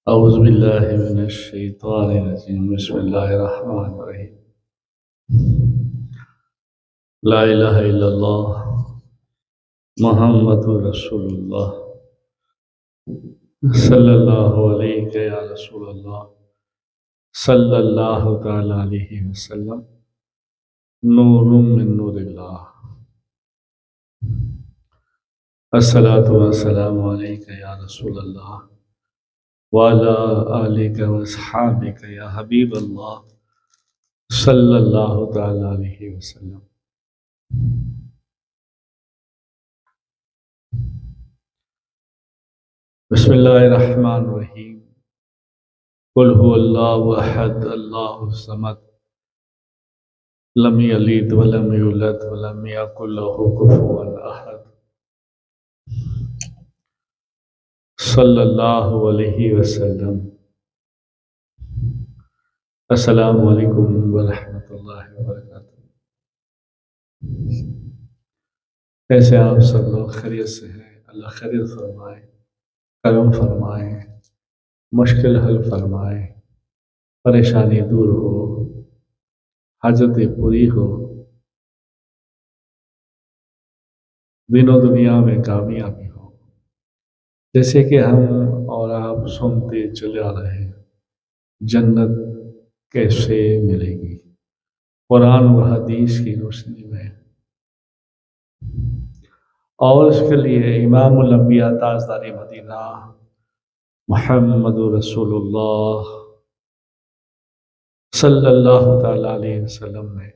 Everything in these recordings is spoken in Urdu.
اعوذ باللہ من الشیطان الرجیم بسم اللہ الرحمن الرحیم لا الہ الا اللہ محمد رسول اللہ صلی اللہ علیہ یا رسول اللہ صلی اللہ تعالی علیہ وسلم نور من نور اللہ الصلاۃ والسلام علیک یا رسول اللہ وعلی آلک واصحابک یا حبیب اللہ صلی اللہ تعالی علیہ وسلم۔ بسم اللہ الرحمن الرحیم قل هو اللہ احد اللہ الصمد لم یلد ولم یولد ولم یکن له کفوا احد صلی اللہ علیہ وسلم۔ السلام علیکم ورحمۃ اللہ وبرکاتہ۔ کیسے آپ سب لوگ خیریت سے ہیں؟ اللہ خیریت فرمائے، کرم فرمائے، مشکل حل فرمائے، پریشانی دور ہو، حاجت پوری ہو، دین و دنیا میں کامیابی ہو۔ جیسے کہ ہم اور آپ سنتے چلے آ رہے ہیں، جنت کیسے ملے گی قرآن و حدیث کی روشنی میں، اور اس کے لیے امام الانبیاء تاجدار مدینہ محمد رسول اللہ صلی اللہ تعالی علیہ وسلم نے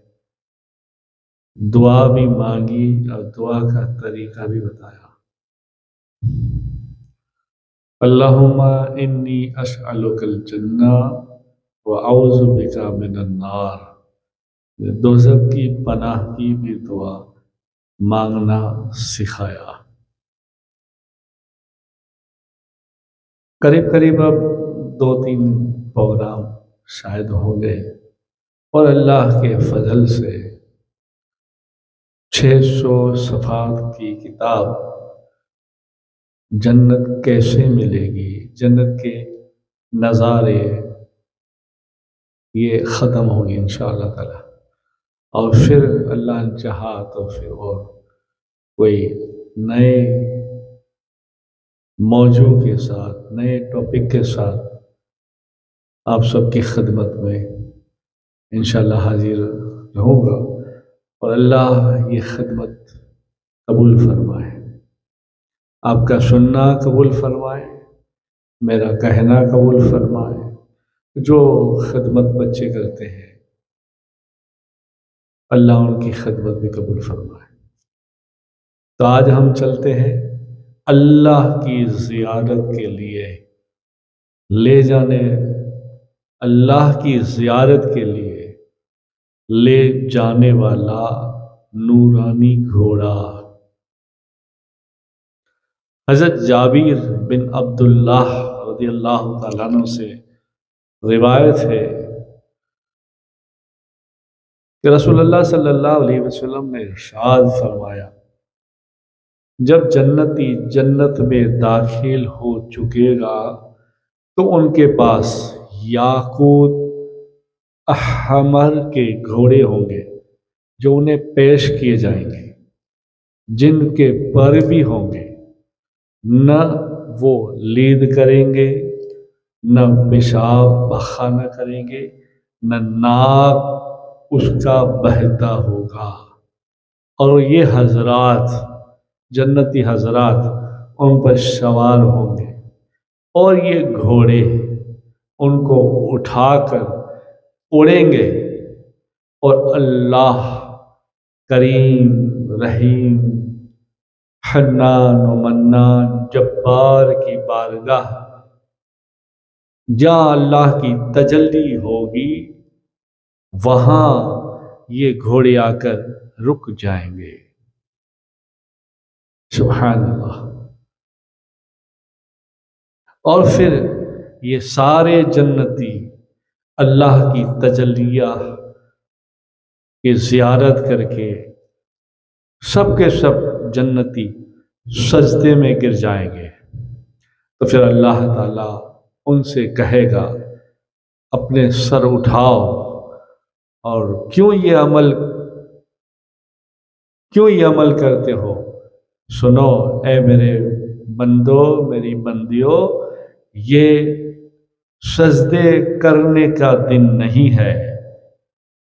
دعا بھی مانگی اور دعا کا طریقہ بھی بتایا۔ اللہم انی اسألک الجنہ واعوذ بک من النار، دوزخ کی پناہ کی بھی دعا مانگنا سکھایا۔ قریب قریب اب 2-3 پروگرام شاید ہوں گے، اور اللہ کے فضل سے 600 صفحات کی کتاب جنت کیسے ملے گی، جنت کے نظارے، یہ ختم ہوگی انشاءاللہ تعالی۔ اور پھر اللہ نے چاہا تو پھر اور کوئی نئے موضوع کے ساتھ، نئے ٹاپک کے ساتھ آپ سب کی خدمت میں انشاءاللہ حاضر رہوں گا، اور اللہ یہ خدمت قبول فرمائے، آپ کا سننا قبول فرمائے، میرا کہنا قبول فرمائے۔ جو خدمت بچے کرتے ہیں اللہ ان کی خدمت بھی قبول فرمائے۔ تو آج ہم چلتے ہیں اللہ کی زیارت کے لیے لے جانے، اللہ کی زیارت کے لیے لے جانے والا نورانی گھوڑا۔ حضرت جابر بن عبداللہ رضی اللہ تعالیٰ عنہ سے روایت ہے کہ رسول اللہ صلی اللہ علیہ وسلم نے ارشاد فرمایا، جب جنتی جنت میں داخل ہو چکے گا تو ان کے پاس یاقوت احمر کے گھوڑے ہوں گے جو انہیں پیش کیے جائیں گے، جن کے پر بھی ہوں گے، نہ وہ لید کریں گے، نہ پیشاب پخانہ کریں گے، نہ ناک اس کا بہتا ہوگا، اور یہ حضرات، جنتی حضرات ان پر سوار ہوں گے، اور یہ گھوڑے ان کو اٹھا کر اڑیں گے، اور اللہ کریم رحیم حنان و منان جبار کی بارگاہ جہاں اللہ کی تجلی ہوگی، وہاں یہ گھوڑے آ کر رک جائیں گے۔ سبحان اللہ۔ اور پھر یہ سارے جنتی اللہ کی تجلیہ کی زیارت کر کے سب کے سب جنتی سجدے میں گر جائیں گے، تو پھر اللہ تعالیٰ ان سے کہے گا اپنے سر اٹھاؤ اور کیوں یہ عمل کرتے ہو؟ سنو اے میرے بندو، میری بندیوں، یہ سجدے کرنے کا دن نہیں ہے،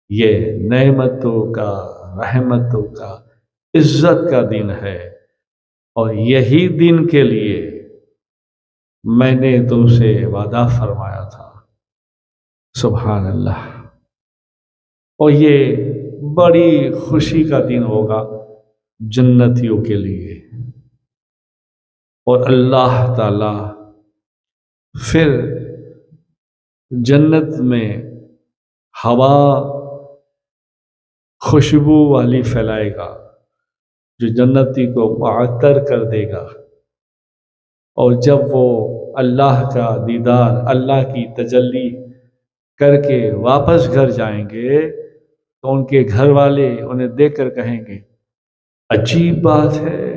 یہ نعمتوں کا، رحمتوں کا، عزت کا دن ہے، اور یہی دن کے لیے میں نے تم سے وعدہ فرمایا تھا۔ سبحان اللہ۔ اور یہ بڑی خوشی کا دن ہوگا جنتیوں کے لیے، اور اللہ تعالی پھر جنت میں ہوا خوشبو والی پھیلائے گا جو جنتی کو معطر کر دے گا، اور جب وہ اللہ کا دیدار، اللہ کی تجلی کر کے واپس گھر جائیں گے تو ان کے گھر والے انہیں دیکھ کر کہیں گے عجیب بات ہے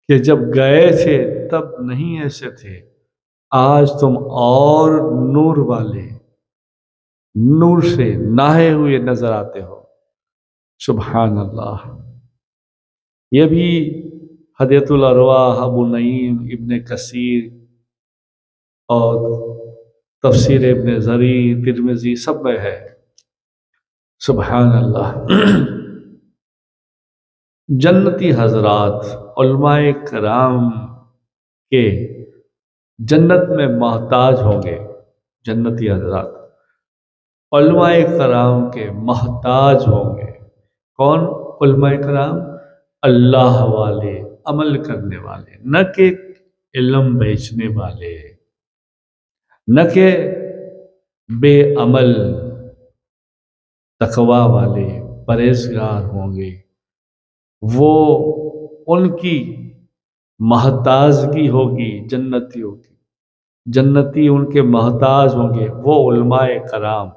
کہ جب گئے تھے تب نہیں ایسے تھے، آج تم اور نور والے، نور سے نہائے ہوئے نظر آتے ہو۔ سبحان اللہ۔ یہ بھی حدیث الارواح ابو نعیم ابن کثیر اور تفسیر ابن زری ترمذی سب میں ہے۔ سبحان اللہ۔ جنتی حضرات، علماء کرام کے جنت میں محتاج ہوں گے۔ جنتی حضرات علماء کرام کے محتاج ہوں گے۔ کون علماء کرام؟ اللہ والے، عمل کرنے والے، نہ کہ علم بیچنے والے، نہ کہ بے عمل، تقوی والے، پرہیزگار ہوں گے۔ وہ ان کی محتاجگی ہوگی جنتیوں کی، جنتی ان کے محتاج ہوں گے، وہ علماء کرام،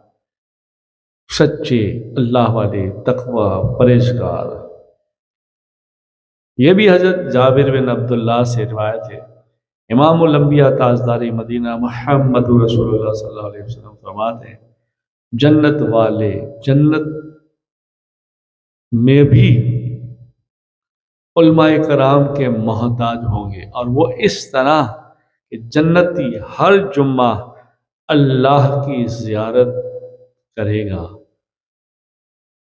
سچے اللہ والے، تقوی، پرہیزگار۔ یہ بھی حضرت جابر بن عبداللہ سے روایت ہے، امام الانبیاء تاجدار مدینہ محمد رسول اللہ صلی اللہ علیہ وسلم فرماتے ہیں جنت والے جنت میں بھی علماء کرام کے محتاج ہوں گے، اور وہ اس طرح کہ جنتی ہر جمعہ اللہ کی زیارت کرے گا،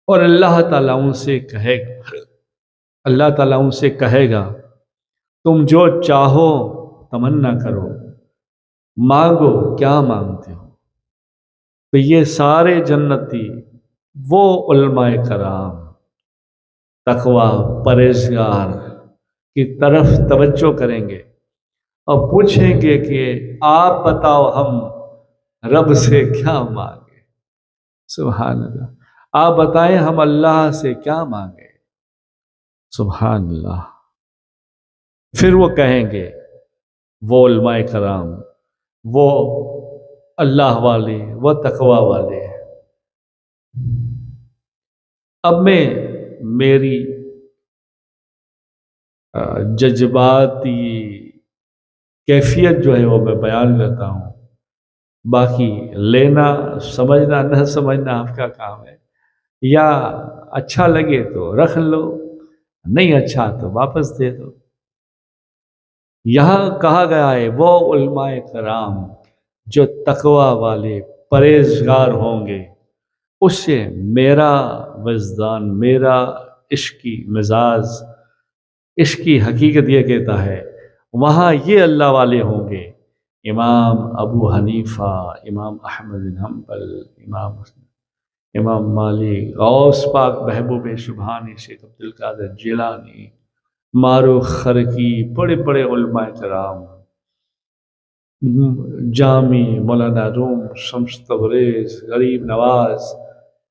اور اللہ تعالیٰ ان سے کہے گا تم جو چاہو تمنا کرو، مانگو، کیا مانگتے ہو؟ تو یہ سارے جنتی وہ علماء کرام، تقوی، پرہیزگار کی طرف توجہ کریں گے اور پوچھیں گے کہ آپ بتاؤ ہم رب سے کیا مانگے؟ سبحان اللہ۔ آپ بتائیں ہم اللہ سے کیا مانگے؟ سبحان اللہ۔ پھر وہ کہیں گے، وہ علماء کرام، وہ اللہ والے، وہ تقوی والے، اب میں میری جذباتی کیفیت جو ہے وہ میں بیان کرتا ہوں، باقی لینا سمجھنا نہ سمجھنا آپ کا کام ہے، یا اچھا لگے تو رکھ لو، نہیں اچھا تو واپس دے دو۔ یہاں کہا گیا ہے وہ علماء کرام جو تقوی والے، پرہیزگار ہوں گے، اس سے میرا وجدان، میرا عشقی مزاج، عشقی حقیقت یہ کہتا ہے وہاں یہ اللہ والے ہوں گے، امام ابو حنیفہ، امام احمد بن حنبل، امام مالک، غوث پاک محبوب سبحانی شیخ عبدالقادر جیلانی، معروف خرقی، بڑے بڑے علماء کرام، جامی، مولانا روم، شمس تبریز، غریب نواز،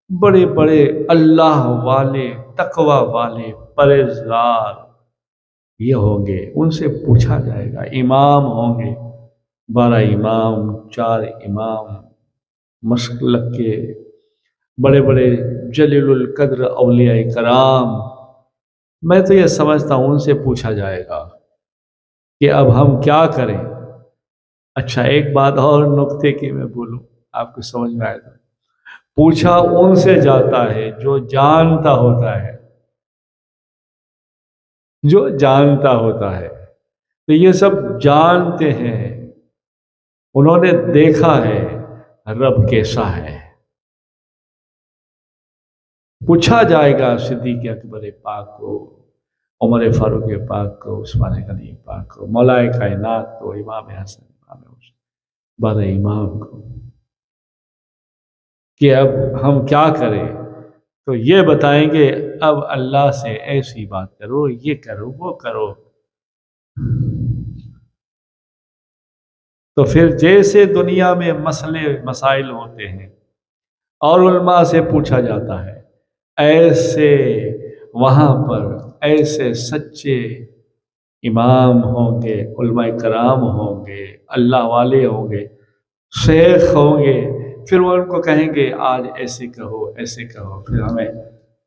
بڑے بڑے اللہ والے، تقوی والے، پرہیزگار یہ ہوں گے۔ ان سے پوچھا جائے گا، امام ہوں گے، 12 امام، 4 امام مسلک کے بڑے بڑے جلیل القدر اولیاء کرام، میں تو یہ سمجھتا ہوں ان سے پوچھا جائے گا کہ اب ہم کیا کریں؟ اچھا ایک بات اور نقطے کی میں بولوں، آپ کو سمجھ میں آئے تو، پوچھا ان سے جاتا ہے جو جانتا ہوتا ہے، جو جانتا ہوتا ہے، تو یہ سب جانتے ہیں، انہوں نے دیکھا ہے رب کیسا ہے۔ پوچھا جائے گا صدیق اکبر پاک کو، عمر فاروق پاک کو، عثمان غنی پاک کو، مولا کائنات کو، امام حسن، امام حسین، بعد امام کو، کہ اب ہم کیا کریں؟ تو یہ بتائیں گے اب اللہ سے ایسی بات کرو، یہ کرو، وہ کرو۔ تو پھر جیسے دنیا میں مسئلے مسائل ہوتے ہیں اور علماء سے پوچھا جاتا ہے، ایسے وہاں پر ایسے سچے امام ہوں گے، علماء کرام ہوں گے، اللہ والے ہوں گے، شیخ ہوں گے، پھر وہ ان کو کہیں گے آج ایسے کہو، ایسے کہو، پھر ہمیں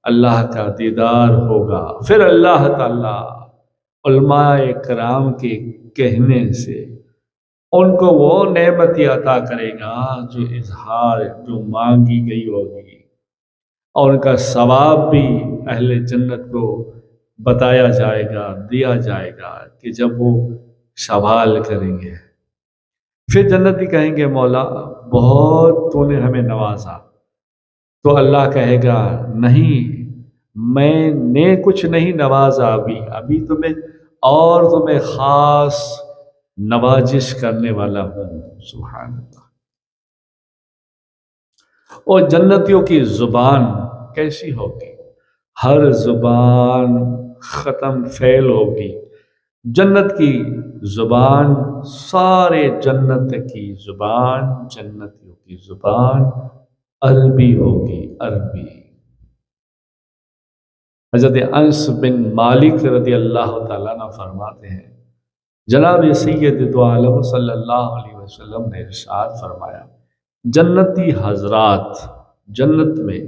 اللہ کا دیدار ہوگا، پھر اللہ تعالیٰ علماء کرام کے کہنے سے ان کو وہ نعمت عطا کرے گا جو اظہار، جو مانگی گئی ہوگی، اور ان کا ثواب بھی اہل جنت کو بتایا جائے گا، دیا جائے گا، کہ جب وہ سوال کریں گے پھر جنتی کہیں گے مولا بہت تو نے ہمیں نوازا، تو اللہ کہے گا نہیں، میں نے کچھ نہیں نوازا، ابھی تمہیں اور تمہیں خاص نوازش کرنے والا ہوں۔ سبحان اللہ۔ اور جنتیوں کی زبان کیسی ہوگی؟ ہر زبان ختم فعل ہوگی۔ جنت کی زبان، سارے جنت کی زبان، جنتیوں کی زبان عربی ہوگی، عربی۔ حضرت انس بن مالک رضی اللہ تعالیٰ عنہ فرماتے ہیں، جناب سید دو عالم صلی اللہ علیہ وسلم نے ارشاد فرمایا، جنتی حضرات جنت میں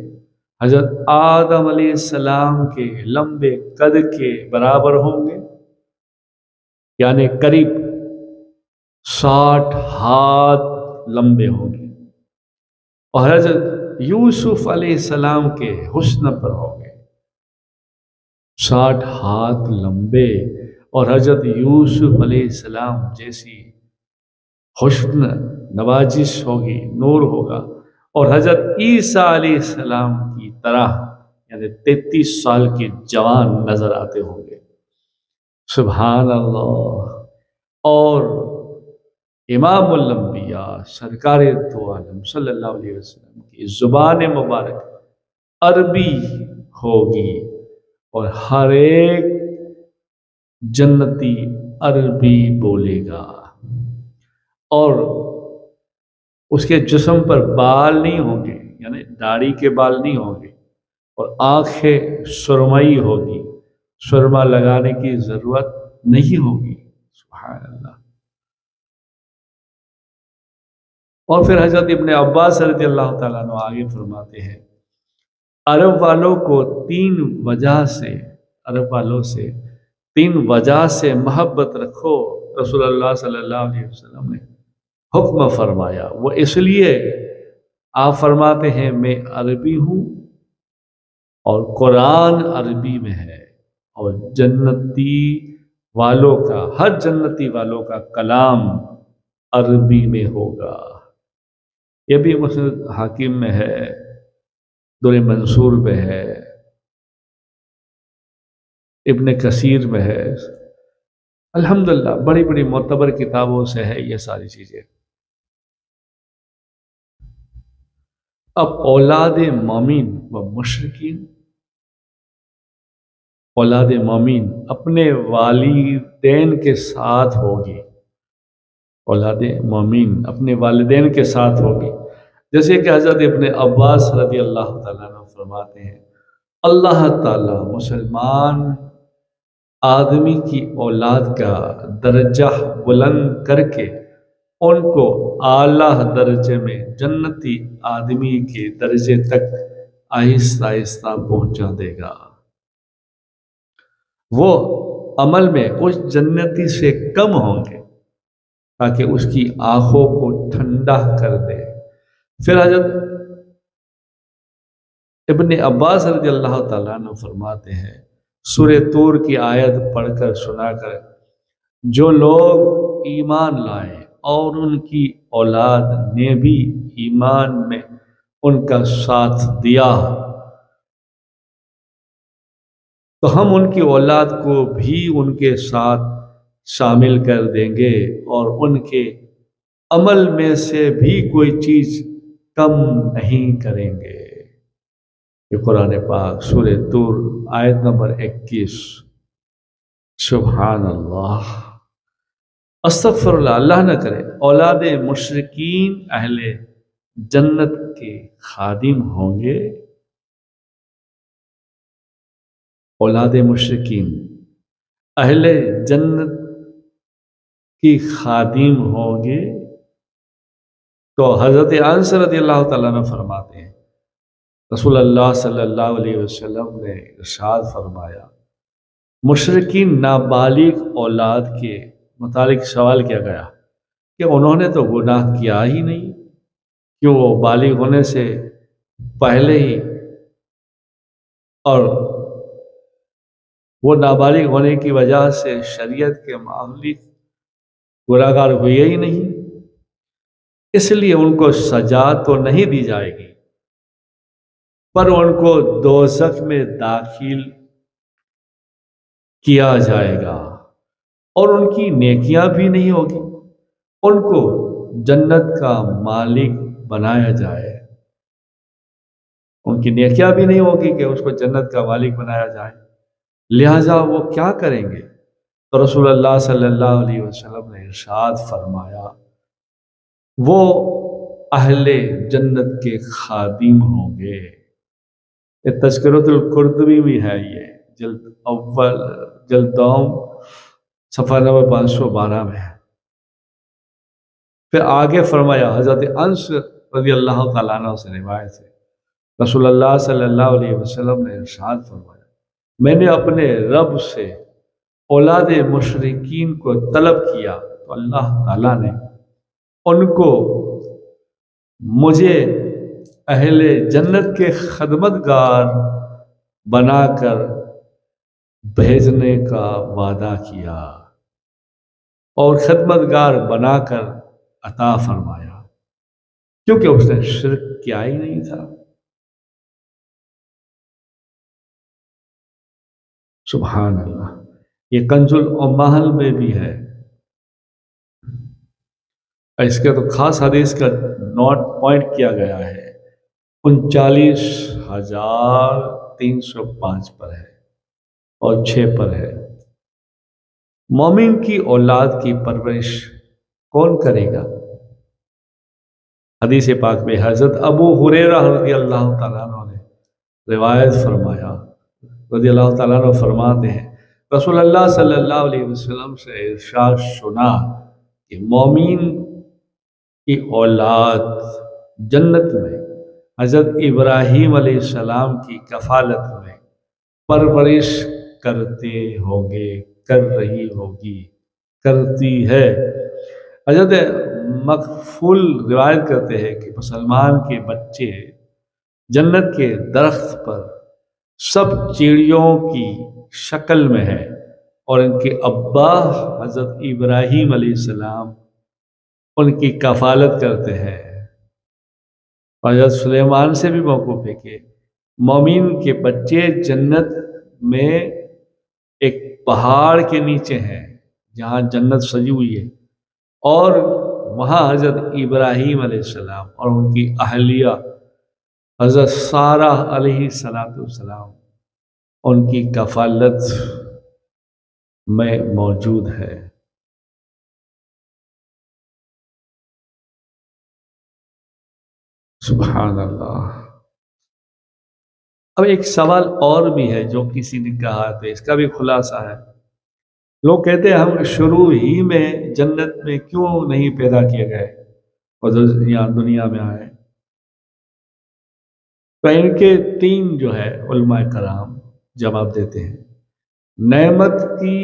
حضرت آدم علیہ السلام کے لمبے قد کے برابر ہوں گے، یعنی قریب 60 ہاتھ لمبے ہوں گے، اور حضرت یوسف علیہ السلام کے حسن پر ہوں گے، 60 ہاتھ لمبے، اور حضرت یوسف علیہ السلام جیسی حسن نوازش ہوگی، نور ہوگا، اور حضرت عیسیٰ علیہ السلام کی طرح یعنی 33 سال کے جوان نظر آتے ہوں گے۔ سبحان اللہ۔ اور امام الانبیاء سرکار دو عالم صلی اللہ علیہ وسلم کی زبان مبارک عربی ہوگی، اور ہر ایک جنتی عربی بولے گا، اور اس کے جسم پر بال نہیں ہوں گے، یعنی داڑھی کے بال نہیں ہوں گے، اور آنکھیں سرمئی ہوگی، سرما لگانے کی ضرورت نہیں ہوگی۔ سبحان اللہ۔ اور پھر حضرت ابن عباس رضی اللہ تعالیٰ عنہ آگے فرماتے ہیں، عرب والوں کو 3 وجہ سے، عرب والوں سے 3 وجہ سے محبت رکھو۔ رسول اللہ صلی اللہ علیہ وسلم نے حکم فرمایا، وہ اس لیے آپ فرماتے ہیں میں عربی ہوں اور قرآن عربی میں ہے، اور جنتی والوں کا، ہر جنتی والوں کا کلام عربی میں ہوگا۔ یہ بھی مسند حاکم میں ہے، در منصور میں ہے، ابن کثیر میں ہے، الحمدللہ بڑی بڑی معتبر کتابوں سے ہے یہ ساری چیزیں۔ اب اولاد مومن و مشرکین، اولاد مومن اپنے والدین کے ساتھ ہوگی، اولاد مومن اپنے والدین کے ساتھ ہوگی، جیسے کہ حضرت ابن عباس رضی اللہ تعالیٰ عنہ فرماتے ہیں، اللہ تعالیٰ مسلمان آدمی کی اولاد کا درجہ بلند کر کے ان کو اعلیٰ درجے میں جنتی آدمی کے درجے تک آہستہ آہستہ پہنچا دے گا۔ وہ عمل میں اس جنتی سے کم ہوں گے، تاکہ اس کی آنکھوں کو ٹھنڈا کر دے۔ پھر حضرت ابن عباس رضی اللہ تعالیٰ عنہ فرماتے ہیں، سورہ طور کی آیت پڑھ کر سنا کر جو لوگ ایمان لائے اور ان کی اولاد نے بھی ایمان میں ان کا ساتھ دیا تو ہم ان کی اولاد کو بھی ان کے ساتھ شامل کر دیں گے اور ان کے عمل میں سے بھی کوئی چیز کم نہیں کریں گے۔ یہ قرآن پاک سورہ طور آیت نمبر 21۔ سبحان اللہ، استغفر اللہ، اللہ نہ کرے اولاد مشرکین اہل جنت کے خادم ہوں گے۔ اولاد مشرکین اہل جنت کی خادم ہوں گے۔ تو حضرت انس رضی اللہ تعالیٰ عنہ فرماتے ہیں، رسول اللہ صلی اللہ علیہ وسلم نے ارشاد فرمایا، مشرکین نابالغ اولاد کے متعلق سوال کیا گیا کہ انہوں نے تو گناہ کیا ہی نہیں، کیوں وہ بالغ ہونے سے پہلے ہی اور وہ نابالغ ہونے کی وجہ سے شریعت کے معاملے گناہ گار ہوئے ہی نہیں، اس لیے ان کو سزا تو نہیں دی جائے گی، پر ان کو دوزخ میں داخل کیا جائے گا اور ان کی نیکیاں بھی نہیں ہوگی، ان کو جنت کا مالک بنایا جائے۔ ان کی نیکیاں بھی نہیں ہوگی کہ اس کو جنت کا مالک بنایا جائے، لہٰذا وہ کیا کریں گے؟ تو رسول اللہ صلی اللہ علیہ وسلم نے ارشاد فرمایا، وہ اہل جنت کے خادم ہوں گے۔ یہ تذکرۃ القرطبی بھی ہے، یہ جلد اول جلد دوم صفحہ نمبر 512 میں ہے۔ پھر آگے فرمایا، حضرت انس رضی اللہ تعالیٰ عنہ سے روایت ہے، رسول اللہ صلی اللہ علیہ وسلم نے ارشاد فرمایا، میں نے اپنے رب سے اولاد مشرکین کو طلب کیا تو اللہ تعالیٰ نے ان کو مجھے اہل جنت کے خدمتگار بنا کر بھیجنے کا وعدہ کیا اور خدمتگار بنا کر عطا فرمایا، کیونکہ اس نے شرک کیا ہی نہیں تھا۔ سبحان اللہ، یہ کنز الاموال میں بھی ہے، اس کے تو خاص حدیث کا نوٹ پوائنٹ کیا گیا ہے، 39,305 پر ہے اور 6 پر ہے۔ مومن کی اولاد کی پرورش کون کرے گا؟ حدیث پاک میں حضرت ابو ہریرہ رضی اللہ تعالیٰ عنہ نے روایت فرمایا، رضی اللہ تعالیٰ عنہ فرماتے ہیں، رسول اللہ صلی اللہ علیہ وسلم سے ارشاد سنا کہ مومن کی اولاد جنت میں حضرت ابراہیم علیہ السلام کی کفالت میں پرورش کرتے ہوں گے، کر رہی ہوگی، کرتی ہے۔ حضرت مغفول روایت کرتے ہیں کہ مسلمان کے بچے جنت کے درخت پر سب چڑیوں کی شکل میں ہے اور ان کے ابا حضرت ابراہیم علیہ السلام ان کی کفالت کرتے ہیں۔ حضرت سلیمان سے بھی موقوف ہے کہ مومن کے بچے جنت میں ایک پہاڑ کے نیچے ہیں جہاں جنت سجی ہوئی ہے، اور وہاں حضرت ابراہیم علیہ السلام اور ان کی اہلیہ حضرت سارہ علیہ السلام ان کی کفالت میں موجود ہے۔ سبحان اللہ۔ اب ایک سوال اور بھی ہے جو کسی نے کہا، تو اس کا بھی خلاصہ ہے۔ لوگ کہتے ہیں ہم شروع ہی میں جنت میں کیوں نہیں پیدا کیے گئے اور یہاں دنیا میں آئے؟ تو ان کے 3 جو ہے علماء کرام جواب دیتے ہیں۔ نعمت کی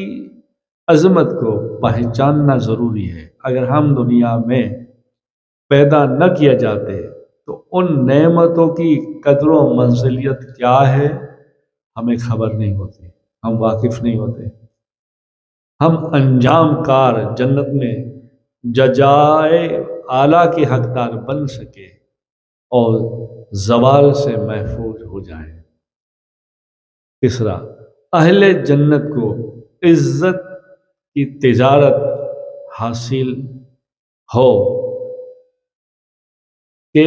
عظمت کو پہچاننا ضروری ہے۔ اگر ہم دنیا میں پیدا نہ کیا جاتے تو ان نعمتوں کی قدر و منزلیت کیا ہے ہمیں خبر نہیں ہوتی، ہم واقف نہیں ہوتے، ہم انجام کار جنت میں جزائے اعلیٰ کے حقدار بن سکے اور زوال سے محفوظ ہو جائیں۔ تیسرا، اہل جنت کو عزت کی تجارت حاصل ہو کہ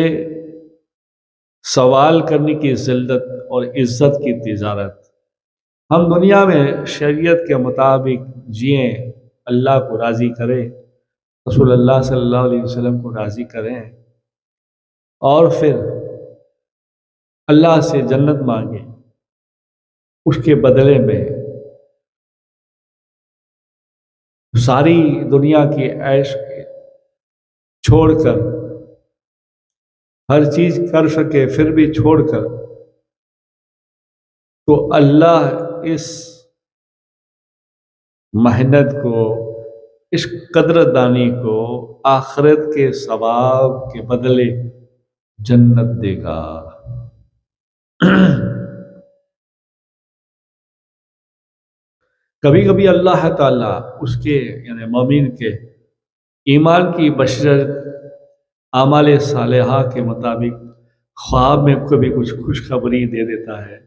سوال کرنے کی ذلت اور عزت کی تجارت۔ ہم دنیا میں شریعت کے مطابق جئیں، اللہ کو راضی کریں، رسول اللہ صلی اللہ علیہ وسلم کو راضی کریں، اور پھر اللہ سے جنت مانگیں، اس کے بدلے میں ساری دنیا کی عیش چھوڑ کر، ہر چیز کر سکے پھر بھی چھوڑ کر، تو اللہ اس محنت کو، اس قدردانی کو آخرت کے ثواب کے بدلے جنت دے گا۔ کبھی کبھی اللہ تعالیٰ اس کے یعنی مومن کے ایمان کی بشرت اعمال صالحہ کے مطابق خواب میں کبھی کچھ خوشخبری دے دیتا ہے،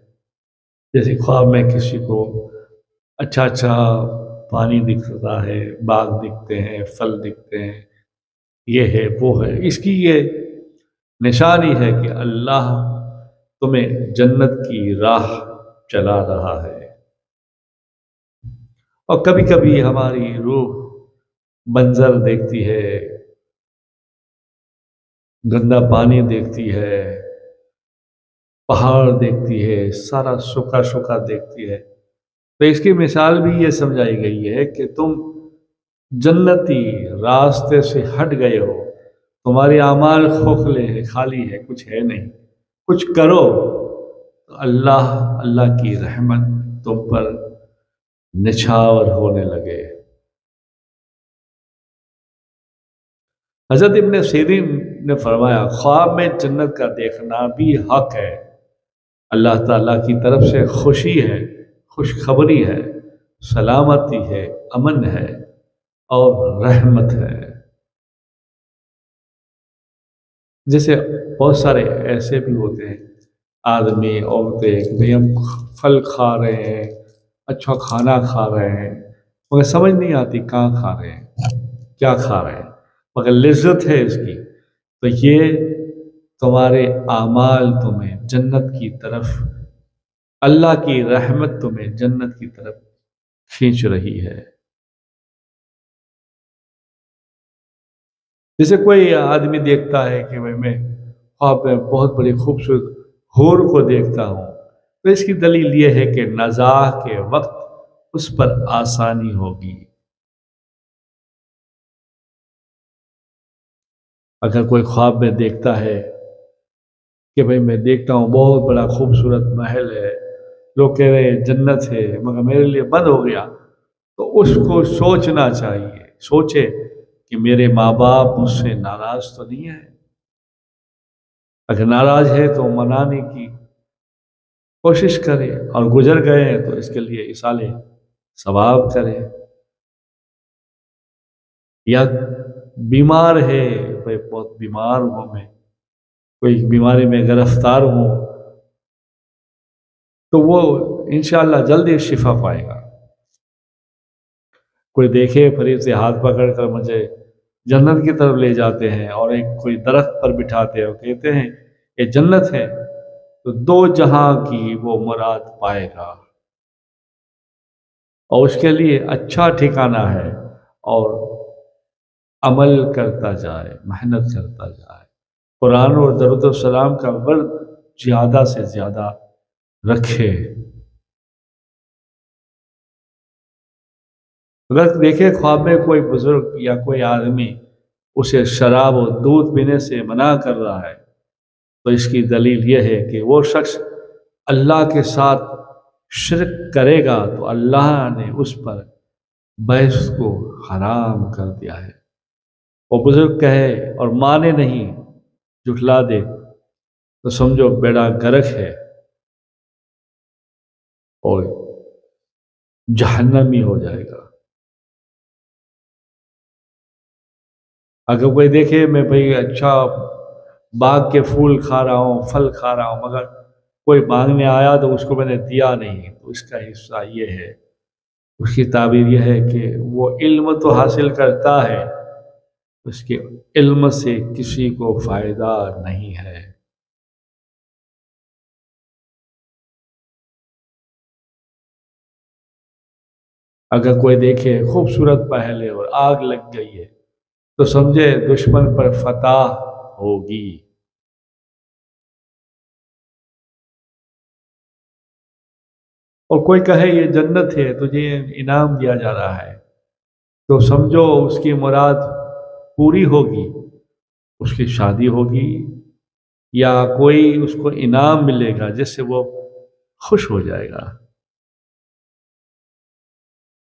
جیسے خواب میں کسی کو اچھا پانی دکھتا ہے، باغ دکھتے ہیں، پھل دکھتے ہیں، یہ ہے وہ ہے، اس کی یہ نشانی ہے کہ اللہ تمہیں جنت کی راہ چلا رہا ہے۔ اور کبھی کبھی ہماری روح منظر دیکھتی ہے، گندا پانی دیکھتی ہے، پہاڑ دیکھتی ہے، سارا سوکھا دیکھتی ہے، تو اس کی مثال بھی یہ سمجھائی گئی ہے کہ تم جنتی راستے سے ہٹ گئے ہو، تمہارے اعمال کھوکھلے ہیں، خالی ہے، کچھ ہے نہیں، کچھ کرو تو اللہ کی رحمت تم پر نچھاور ہونے لگے۔ حضرت ابن سیرین نے فرمایا، خواب میں جنت کا دیکھنا بھی حق ہے، اللہ تعالیٰ کی طرف سے خوشی ہے، خوشخبری ہے، سلامتی ہے، امن ہے اور رحمت ہے۔ جیسے بہت سارے ایسے بھی ہوتے ہیں آدمی عورتیں کہ ہم پھل کھا رہے ہیں، اچھا کھانا کھا رہے ہیں، مگر سمجھ نہیں آتی کہاں کھا رہے ہیں، کیا کھا رہے ہیں، مگر لذت ہے اس کی، تو یہ تمہارے اعمال تمہیں جنت کی طرف، اللہ کی رحمت تمہیں جنت کی طرف کھینچ رہی ہے۔ جیسے کوئی آدمی دیکھتا ہے کہ میں خواب میں بہت بڑی خوبصورت حور کو دیکھتا ہوں، تو اس کی دلیل یہ ہے کہ نزاع کے وقت اس پر آسانی ہوگی۔ اگر کوئی خواب میں دیکھتا ہے کہ میں دیکھتا ہوں بہت بڑا خوبصورت محل ہے، لوگ کہہ رہے ہیں جنت ہے، مگر میرے لیے بند ہو گیا، تو اس کو سوچنا چاہیے، سوچے کہ میرے ماں باپ مجھ سے ناراض تو نہیں ہے، اگر ناراض ہے تو منانے کی کوشش کرے، اور گزر گئے ہیں تو اس کے لیے ایصال ثواب کرے۔ یا بیمار ہے، بہت بیمار ہوں میں، کوئی بیماری میں گرفتار ہوں، تو وہ انشاءاللہ جلدی شفا پائے گا۔ کوئی دیکھے قریب سے ہاتھ پکڑ کر مجھے جنت کی طرف لے جاتے ہیں اور ایک کوئی درخت پر بٹھاتے ہیں اور کہتے ہیں یہ جنت ہے، تو دو جہاں کی وہ مراد پائے گا، اور اس کے لیے اچھا ٹھکانہ ہے، اور عمل کرتا جائے، محنت کرتا جائے، قرآن اور درود السلام کا ورد زیادہ سے زیادہ رکھے۔ اگر دیکھے خواب میں کوئی بزرگ یا کوئی آدمی اسے شراب و دودھ پینے سے منع کر رہا ہے، تو اس کی دلیل یہ ہے کہ وہ شخص اللہ کے ساتھ شرک کرے گا تو اللہ نے اس پر بحث کو حرام کر دیا ہے۔ اور بزرگ کہے اور مانے نہیں، جھٹلا دے، تو سمجھو بیڑا گرک ہے اور جہنمی ہو جائے گا۔ اگر کوئی دیکھے میں بھئی اچھا باغ کے پھول کھا رہا ہوں، پھل کھا رہا ہوں، مگر کوئی مانگنے آیا تو اس کو میں نے دیا نہیں، تو اس کا حصہ یہ ہے، اس کی تعبیر یہ ہے کہ وہ علم تو حاصل کرتا ہے، اس کے علم سے کسی کو فائدہ نہیں ہے۔ اگر کوئی دیکھے خوبصورت پہلے اور آگ لگ گئی ہے تو سمجھے دشمن پر فتح ہوگی۔ اور کوئی کہے یہ جنت ہے، تجھے انعام دیا جا رہا ہے، تو سمجھو اس کی مراد پوری ہوگی، اس کی شادی ہوگی یا کوئی اس کو انعام ملے گا جس سے وہ خوش ہو جائے گا۔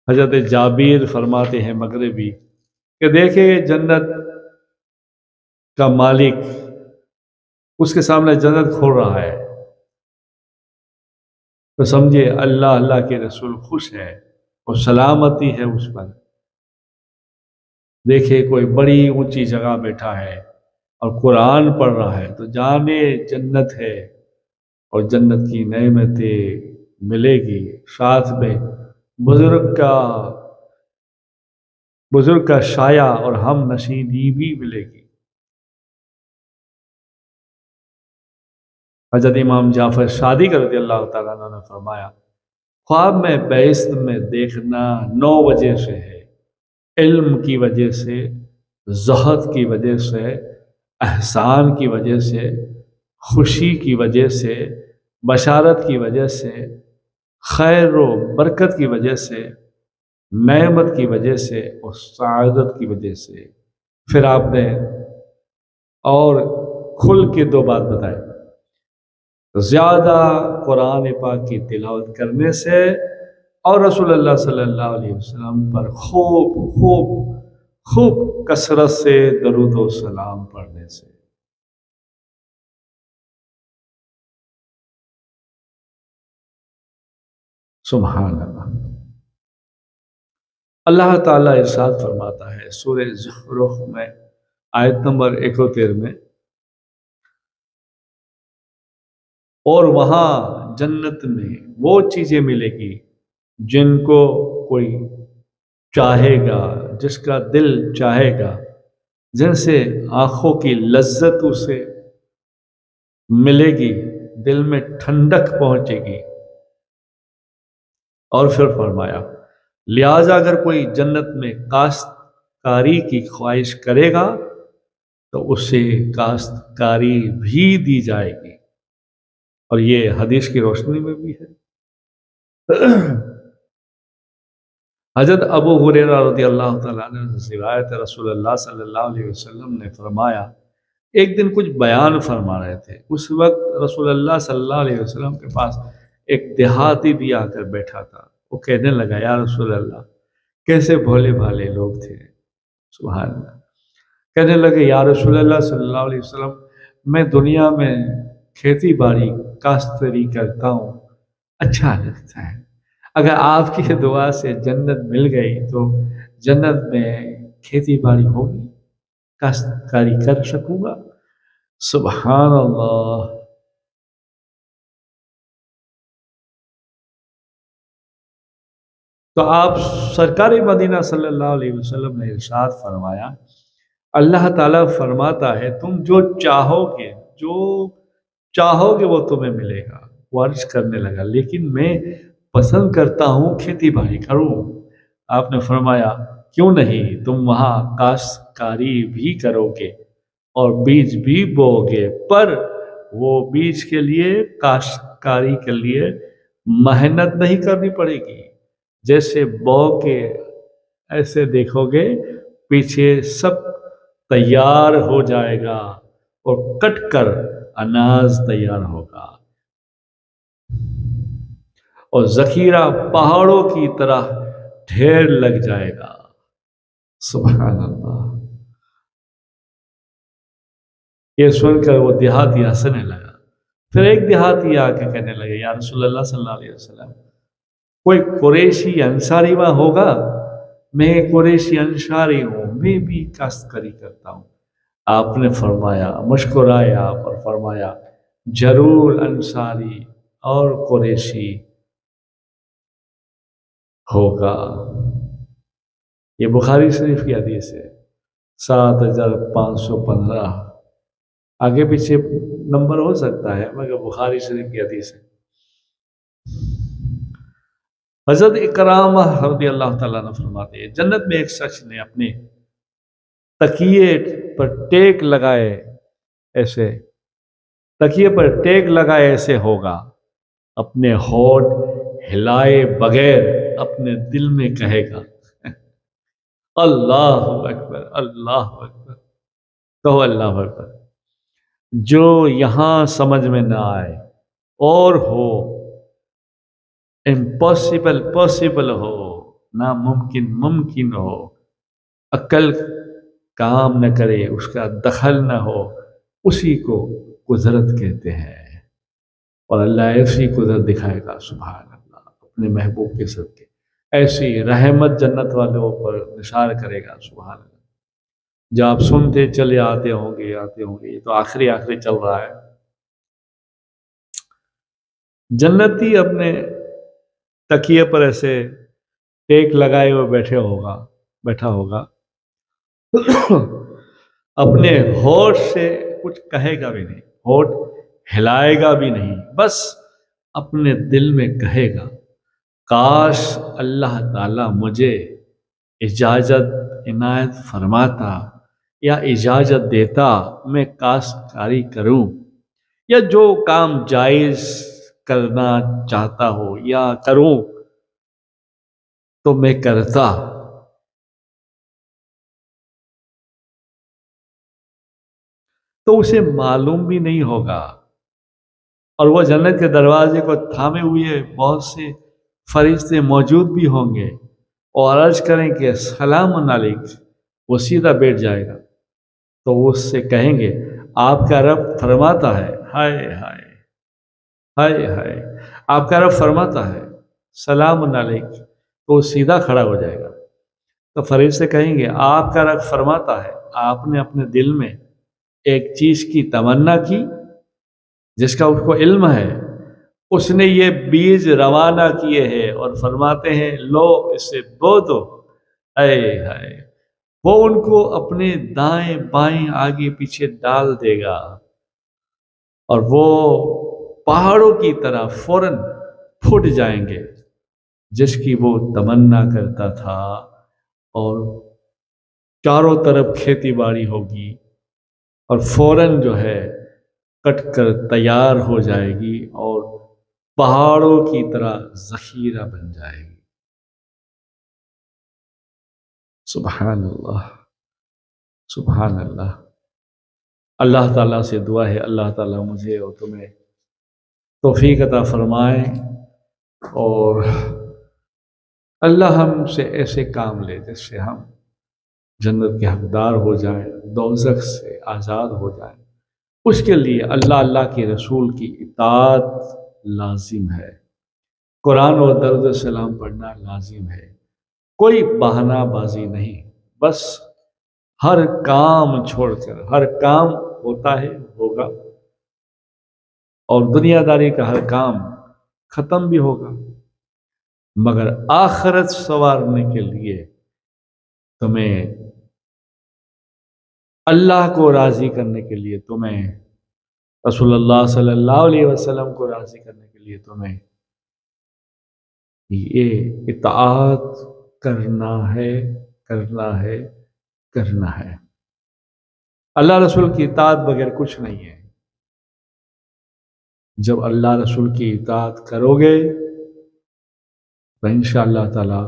حضرت جابر فرماتے ہیں مغربی کہ دیکھے جنت کا مالک اس کے سامنے جنت کھول رہا ہے تو سمجھے اللہ کے رسول خوش ہے اور سلامتی ہے اس پر۔ دیکھے کوئی بڑی اونچی جگہ بیٹھا ہے اور قرآن پڑھ رہا ہے تو جانے جنت ہے اور جنت کی نعمتیں ملے گی، ساتھ میں بزرگ کا سایہ اور ہم نشینی بھی ملے گی۔ حضرت امام جعفر صادق رضی اللہ تعالیٰ عنہ نے فرمایا خواب میں بیست میں دیکھنا 9 وجہ سے ہے، علم کی وجہ سے، زہد کی وجہ سے، احسان کی وجہ سے، خوشی کی وجہ سے، بشارت کی وجہ سے، خیر و برکت کی وجہ سے، نعمت کی وجہ سے اور سعادت کی وجہ سے۔ پھر آپ نے اور کھل کے 2 بات بتائے، زیادہ قرآن پاک کی تلاوت کرنے سے اور رسول اللہ صلی اللہ علیہ وسلم پر خوب کثرت سے درود و سلام پڑھنے سے۔ سبحان اللہ۔ اللہ تعالیٰ ارشاد فرماتا ہے سورہ زخرف میں آیت نمبر 71 میں، اور وہاں جنت میں وہ چیزیں ملے گی جن کو کوئی چاہے گا، جس کا دل چاہے گا، جن سے آنکھوں کی لذت اسے ملے گی، دل میں ٹھنڈک پہنچے گی۔ اور پھر فرمایا لہٰذا اگر کوئی جنت میں کاشتکاری کی خواہش کرے گا تو اسے کاشتکاری بھی دی جائے گی، اور یہ حدیث کی روشنی میں بھی ہے۔ حضرت ابو ہریرہ رضی اللہ تعالیٰ عنہ سے روایت ہے، رسول اللہ صلی اللہ علیہ وسلم نے فرمایا ایک دن کچھ بیان فرما رہے تھے، اس وقت رسول اللہ صلی اللہ علیہ وسلم کے پاس ایک دیہاتی بھی آ کر بیٹھا تھا۔ وہ کہنے لگا یا رسول اللہ، کیسے بھولے بھالے لوگ تھے، سبحان اللہ۔ کہنے لگے یا رسول اللہ صلی اللہ علیہ وسلم، میں دنیا میں کھیتی باڑی کاشتکاری کرتا ہوں، اچھا لگتا ہے، اگر آپ کی دعا سے جنت مل گئی تو جنت میں کھیتی باڑی ہوگی، کاشتکاری کر سکوں گا۔ سبحان اللہ۔ تو آپ سرکار مدینہ صلی اللہ علیہ وسلم نے ارشاد فرمایا اللہ تعالیٰ فرماتا ہے تم جو چاہو گے وہ تمہیں ملے گا۔ وہ عرض کرنے لگا لیکن میں پسند کرتا ہوں کھیتی باڑی کروں۔ آپ نے فرمایا کیوں نہیں، تم وہاں کاشتکاری بھی کرو گے اور بیج بھی بو گے، پر وہ بیج کے لیے، کاشتکاری کے لیے محنت نہیں کرنی پڑے گی۔ جیسے بو کے ایسے دیکھو گے پیچھے سب تیار ہو جائے گا اور کٹ کر اناج تیار ہوگا، اور ذخیرہ پہاڑوں کی طرح ڈھیر لگ جائے گا۔ سبحان اللہ۔ یہ سن کر وہ دیہاتی ہنسنے لگا۔ پھر ایک دیہاتی آ کے کہنے لگے یا رسول اللہ صلی اللہ علیہ وسلم، کوئی قریشی انصاری وہاں ہوگا؟ میں قریشی انصاری ہوں، میں بھی کاشتکاری کرتا ہوں۔ آپ نے فرمایا، مسکرائے آپ اور فرمایا ضرور انصاری اور قریشی ہوگا۔ یہ بخاری شریف کی حدیث ہے 7515۔ آگے پیچھے نمبر ہو سکتا ہے مگر بخاری شریف کی حدیث ہے۔ حضرت اکرامہ رضی اللہ تعالیٰ عنہ فرماتے ہیں جنت میں ایک شخص نے اپنے تکیے پر ٹیک لگائے ایسے ہوگا، اپنے ہونٹ ہلائے بغیر اپنے دل میں کہے گا اللہ اکبر، اللہ اکبر، کہو اللہ اکبر۔ جو یہاں سمجھ میں نہ آئے اور ہو، امپاسبل پاسبل ہو، ناممکن ممکن ہو، عقل کام نہ کرے، اس کا دخل نہ ہو، اسی کو قدرت کہتے ہیں۔ اور اللہ ایسی قدرت دکھائے گا، سبحان اللہ، اپنے محبوب کے صدقے ایسی رحمت جنت والوں پر نثار کرے گا، سبحان اللہ۔ جو آپ سنتے چلے آتے ہوں گے، یہ تو آخری چل رہا ہے۔ جنتی اپنے تکیے پر ایسے ٹیک لگائے ہوئے بیٹھا ہوگا اپنے ہوش سے کچھ کہے گا بھی نہیں، ہوٹ ہلائے گا بھی نہیں، بس اپنے دل میں کہے گا کاش اللہ تعالیٰ مجھے اجازت عنایت فرماتا یا اجازت دیتا، میں کاشتکاری کروں یا جو کام جائز کرنا چاہتا ہو یا کروں تو میں کرتا۔ تو اسے معلوم بھی نہیں ہوگا، اور وہ جنت کے دروازے کو تھامے ہوئے بہت سے فرشتے موجود بھی ہوں گے اور عرض کریں کہ السلام علیکم، وہ سیدھا بیٹھ جائے گا تو وہ اس سے کہیں گے آپ کا رب فرماتا ہے، ہائے ہائے ہائے ہائے، آپ کا رب فرماتا ہے سلام علیکم، تو وہ سیدھا کھڑا ہو جائے گا۔ تو فرشتے کہیں گے آپ کا رب فرماتا ہے آپ نے اپنے دل میں ایک چیز کی تمنا کی جس کا اس کو علم ہے، اس نے یہ بیج روانہ کیے ہیں اور فرماتے ہیں لو اسے بو دو، اے ہائے، وہ ان کو اپنے دائیں بائیں آگے پیچھے ڈال دے گا اور وہ پہاڑوں کی طرح فوراً پھٹ جائیں گے جس کی وہ تمنا کرتا تھا، اور چاروں طرف کھیتی باڑی ہوگی اور فوراً جو ہے کٹ کر تیار ہو جائے گی اور پہاڑوں کی طرح ذخیرہ بن جائے گی۔ سبحان اللہ، سبحان اللہ۔ اللہ تعالیٰ سے دعا ہے اللہ تعالیٰ مجھے اور تمہیں توفیق عطا فرمائے، اور اللہ ہم سے ایسے کام لے جس سے ہم جنت کے حقدار ہو جائیں، دوزخ سے آزاد ہو جائیں۔ اس کے لیے اللہ کے رسول کی اطاعت لازم ہے، قرآن و درود السلام پڑھنا لازم ہے، کوئی بہانہ بازی نہیں، بس ہر کام چھوڑ کر، ہر کام ہوتا ہے ہوگا اور دنیا داری کا ہر کام ختم بھی ہوگا، مگر آخرت سنوارنے کے لیے تمہیں اللہ کو راضی کرنے کے لیے، تمہیں رسول اللہ صلی اللہ علیہ وسلم کو راضی کرنے کے لیے تمہیں یہ اطاعت کرنا ہے۔ اللہ رسول کی اطاعت بغیر کچھ نہیں ہے۔ جب اللہ رسول کی اطاعت کرو گے تو انشاءاللہ تعالی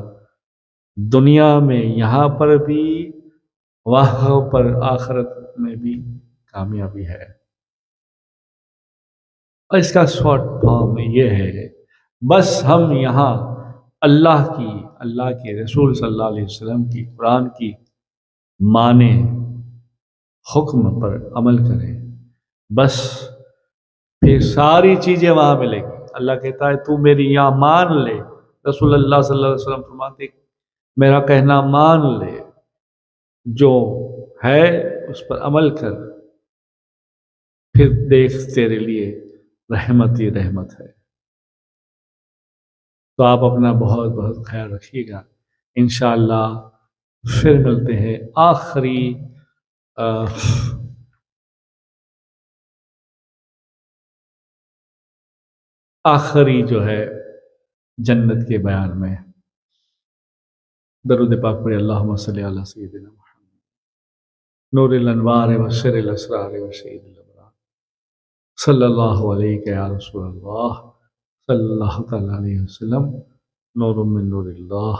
دنیا میں یہاں پر بھی، وہاں پر آخرت میں بھی کامیابی ہے۔ اور اس کا شارٹ فارم یہ ہے، بس ہم یہاں اللہ کے رسول صلی اللہ علیہ وسلم کی، قرآن کی مانے، حکم پر عمل کریں، بس پھر ساری چیزیں وہاں ملیں گی۔ اللہ کہتا ہے تو میری یہاں مان لے، رسول اللہ صلی اللہ علیہ وسلم فرماتے میرا کہنا مان لے، جو ہے اس پر عمل کر، پھر دیکھ تیرے لیے رحمت ہی رحمت ہے۔ تو آپ اپنا بہت بہت خیال رکھیے گا، انشاءاللہ پھر ملتے ہیں آخری جو ہے جنت کے بیان میں۔ درود پاک پڑھے، اللہم صلی علی سیدنا محمد نور الانوار و سر الاسرار و سید الابرار، صلی اللہ علیہ یا رسول اللہ، صلی اللہ تعالی علیہ وسلم، نور من نور اللہ۔